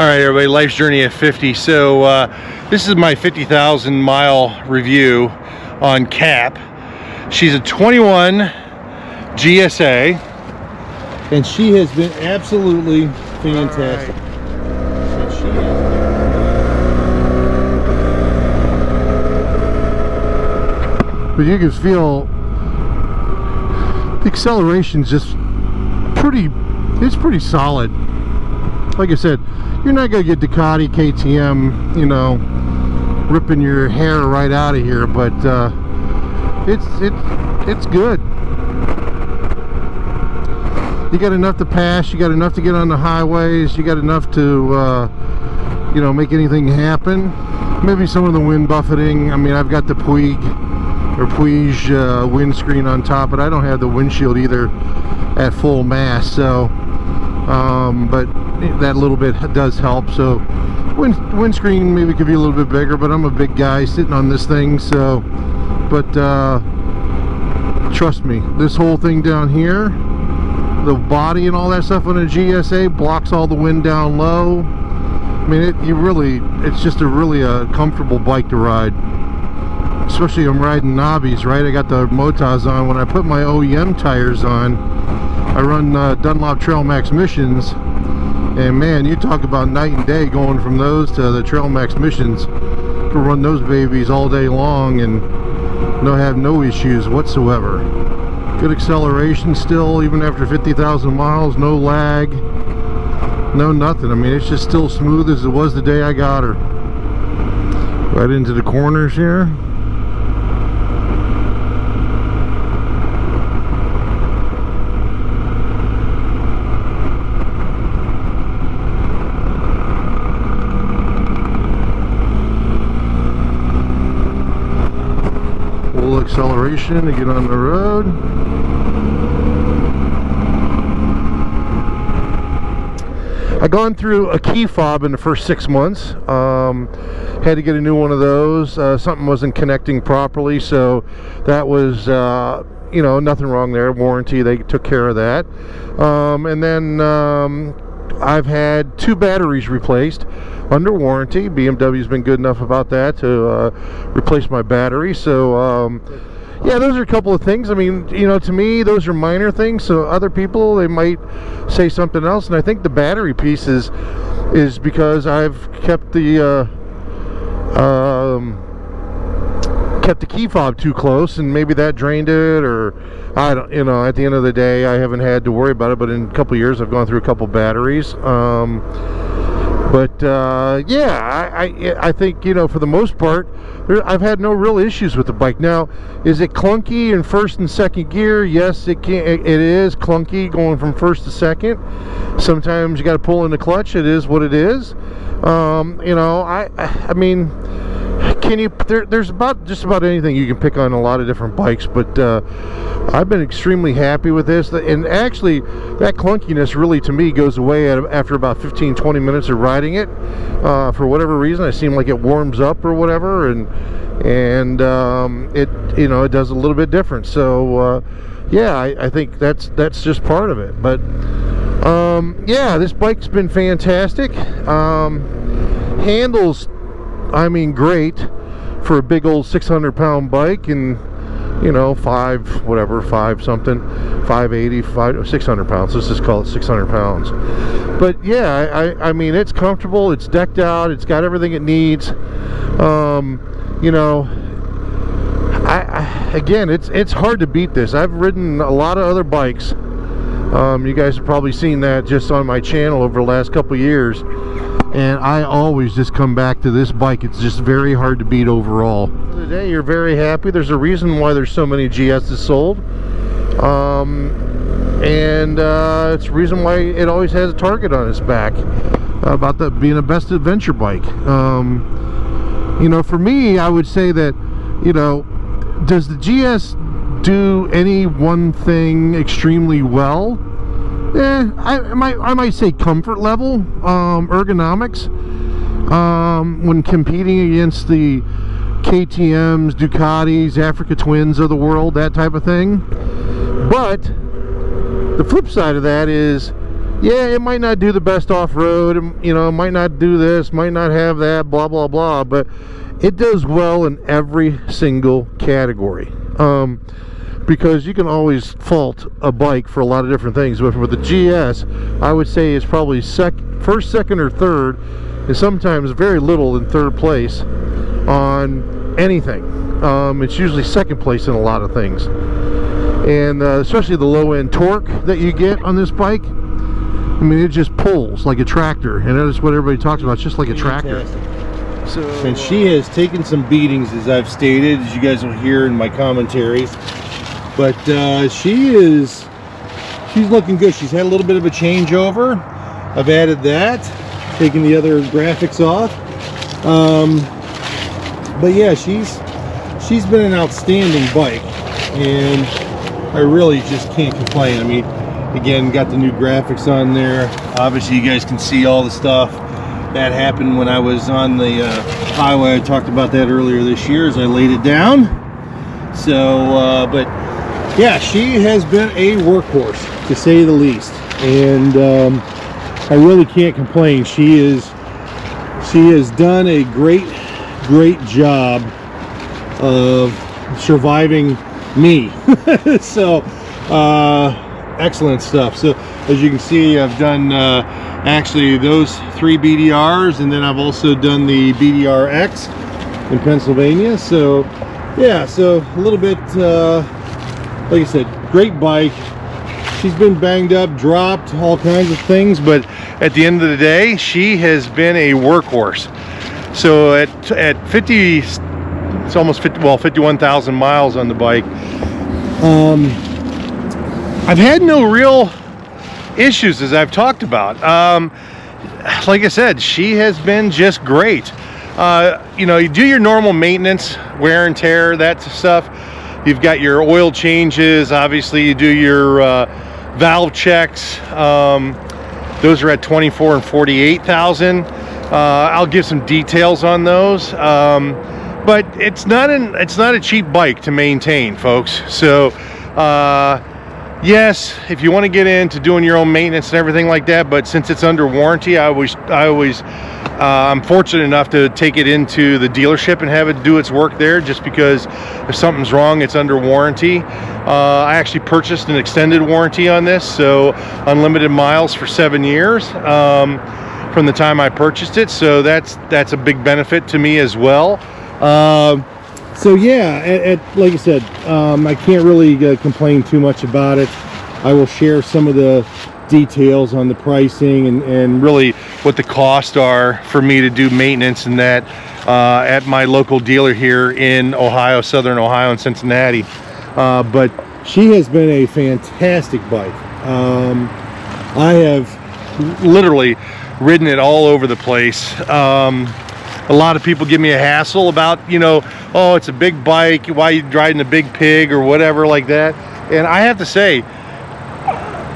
Alright everybody, life's journey at 50. So this is my 50,000 mile review on Cap. She's a 21 GSA and she has been absolutely fantastic. But you can feel the acceleration's just it's pretty solid. Like I said, you're not gonna get Ducati KTM, you know, ripping your hair right out of here, but it's good. You got enough to pass, you got enough to get on the highways, you got enough to you know, make anything happen. Maybe some of the wind buffeting. I mean, I've got the Puig windscreen on top, but I don't have the windshield either at full mass, so but that little bit does help. So windscreen maybe could be a little bit bigger, but I'm a big guy sitting on this thing, so but trust me, this whole thing down here, the body and all that stuff on a GSA blocks all the wind down low. I mean, it's just a comfortable bike to ride. Especially I'm riding knobbies, right? I got the Motas on. When I put my OEM tires on, I run Dunlop Trail Max Missions, and man, you talk about night and day going from those to the Trail Max Missions. You can run those babies all day long and have no issues whatsoever. Good acceleration still, even after 50,000 miles, no lag, no nothing. I mean, it's just still smooth as it was the day I got her. Right into the corners here. Acceleration to get on the road. I've gone through a key fob in the first 6 months. Had to get a new one of those. Something wasn't connecting properly, so that was you know, nothing wrong there. Warranty, they took care of that. And then I've had 2 batteries replaced under warranty. BMW's been good enough about that to replace my battery. So yeah, those are a couple of things. I mean, you know, to me those are minor things. So other people, they might say something else. And I think the battery piece is because I've kept the key fob too close, and maybe that drained it, or I don't, you know, at the end of the day I haven't had to worry about it. But in a couple of years I've gone through a couple batteries. Yeah, I think, you know, for the most part, I've had no real issues with the bike. Now, is it clunky in first and second gear? Yes, it is clunky going from first to second. Sometimes you got to pull in the clutch. It is what it is. You know, I mean, there's just about anything you can pick on a lot of different bikes, but I've been extremely happy with this. And actually, that clunkiness really, to me, goes away after about 15-20 minutes of riding it. For whatever reason, I seem like it warms up or whatever, and it, you know, it does a little bit different. So yeah, I think that's just part of it. But yeah, this bike's been fantastic. Handles, I mean, great for a big old 600-pound bike, and you know, 580, 600 pounds. Let's just call it 600 pounds. But yeah, I mean, it's comfortable, it's decked out, it's got everything it needs. You know, again, it's hard to beat this. I've ridden a lot of other bikes. You guys have probably seen that just on my channel over the last couple of years. And I always just come back to this bike. It's just very hard to beat overall. Today you're very happy. There's a reason why there's so many GSs sold. And it's a reason why it always has a target on its back about being a best adventure bike. You know, for me, I would say that, you know, does the GS do any one thing extremely well? I might say comfort level, ergonomics, when competing against the KTMs, Ducatis, Africa Twins of the world, that type of thing. But the flip side of that is yeah, it might not do the best off-road, you know, it might not do this, might not have that, blah blah blah, but it does well in every single category. Because you can always fault a bike for a lot of different things. But with the GS, I would say it's probably first, second, or third, and sometimes very little in third place on anything. It's usually second place in a lot of things, and especially the low-end torque that you get on this bike. I mean, it just pulls like a tractor, and that is what everybody talks about. It's just like a tractor. So, and she has taken some beatings, as I've stated, as you guys will hear in my commentary. But she's looking good. She's had a little bit of a changeover. I've added that, taking the other graphics off. But yeah, she's been an outstanding bike, and I really just can't complain. I mean, again, got the new graphics on there. Obviously, you guys can see all the stuff that happened when I was on the highway. I talked about that earlier this year as I laid it down. So, but yeah, she has been a workhorse, to say the least, and I really can't complain. She has done a great job of surviving me. So excellent stuff. So as you can see, I've done actually those 3 BDRs, and then I've also done the BDR-X in Pennsylvania. So yeah, so a little bit like I said, great bike. She's been banged up, dropped, all kinds of things, but at the end of the day, she has been a workhorse. So at 50, it's almost 50, well, 51,000 miles on the bike. I've had no real issues, as I've talked about. Like I said, she has been just great. You know, you do your normal maintenance, wear and tear, that stuff. You've got your oil changes. Obviously, you do your valve checks. Those are at 24 and 48,000. I'll give some details on those. But it's not a cheap bike to maintain, folks. So yes, if you want to get into doing your own maintenance and everything like that, but since it's under warranty, I'm fortunate enough to take it into the dealership and have it do its work there, just because if something's wrong, it's under warranty. I actually purchased an extended warranty on this, so unlimited miles for 7 years from the time I purchased it. So that's a big benefit to me as well. So yeah, like I said, I can't really complain too much about it. I will share some of the details on the pricing and really what the costs are for me to do maintenance and that at my local dealer here in Ohio, Southern Ohio, in Cincinnati. But she has been a fantastic bike. I have literally ridden it all over the place. A lot of people give me a hassle about, you know, oh, it's a big bike, why are you riding a big pig or whatever like that. And I have to say,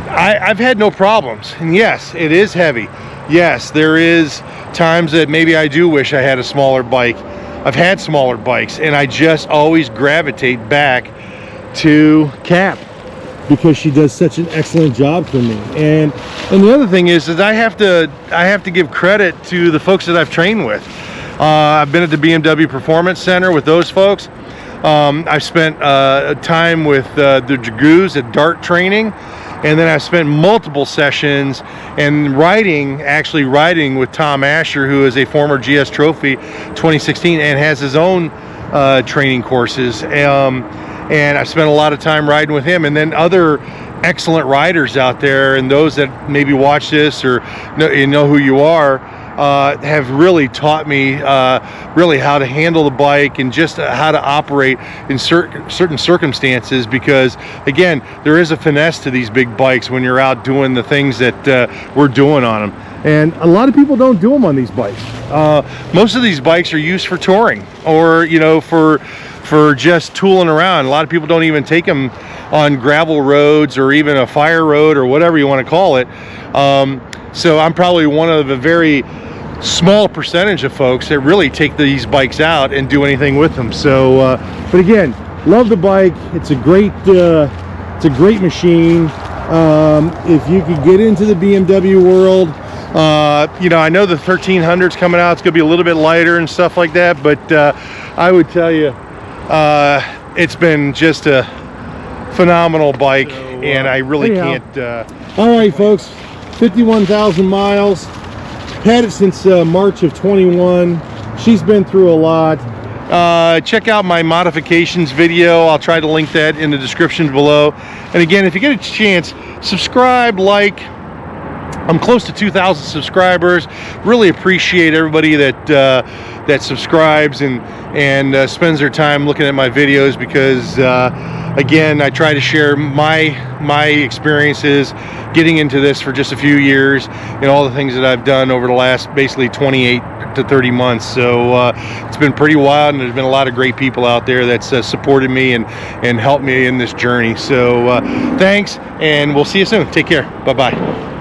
I've had no problems. And yes, it is heavy. Yes, there is times that maybe I do wish I had a smaller bike. I've had smaller bikes, and I just always gravitate back to Cap because she does such an excellent job for me. And the other thing is I have to give credit to the folks that I've trained with. I've been at the BMW Performance Center with those folks. I've spent time with the Dragoos at dart training, and then I've spent multiple sessions and actually riding with Tom Asher, who is a former GS Trophy 2016 and has his own training courses. And I've spent a lot of time riding with him, and then other excellent riders out there, and those that maybe watch this or know who you are, have really taught me really how to handle the bike and just how to operate in certain circumstances, because again, there is a finesse to these big bikes when you're out doing the things that we're doing on them, and a lot of people don't do them on these bikes. Most of these bikes are used for touring or, you know, for just tooling around. A lot of people don't even take them on gravel roads or even a fire road or whatever you want to call it. So I'm probably one of a very small percentage of folks that really take these bikes out and do anything with them. So but again, love the bike. It's a great machine. If you could get into the BMW world, you know, I know the 1300's coming out. It's going to be a little bit lighter and stuff like that, but I would tell you, it's been just a phenomenal bike, and I really can't. All right, folks, 51,000 miles. Had it since March of 21. She's been through a lot. Check out my modifications video. I'll try to link that in the description below. And again, if you get a chance, subscribe, like. I'm close to 2,000 subscribers. Really appreciate everybody that that subscribes and spends their time looking at my videos, because again, I try to share my experiences getting into this for just a few years and all the things that I've done over the last basically 28 to 30 months. So it's been pretty wild, and there's been a lot of great people out there that's supported me and helped me in this journey. So thanks, and we'll see you soon. Take care. Bye-bye.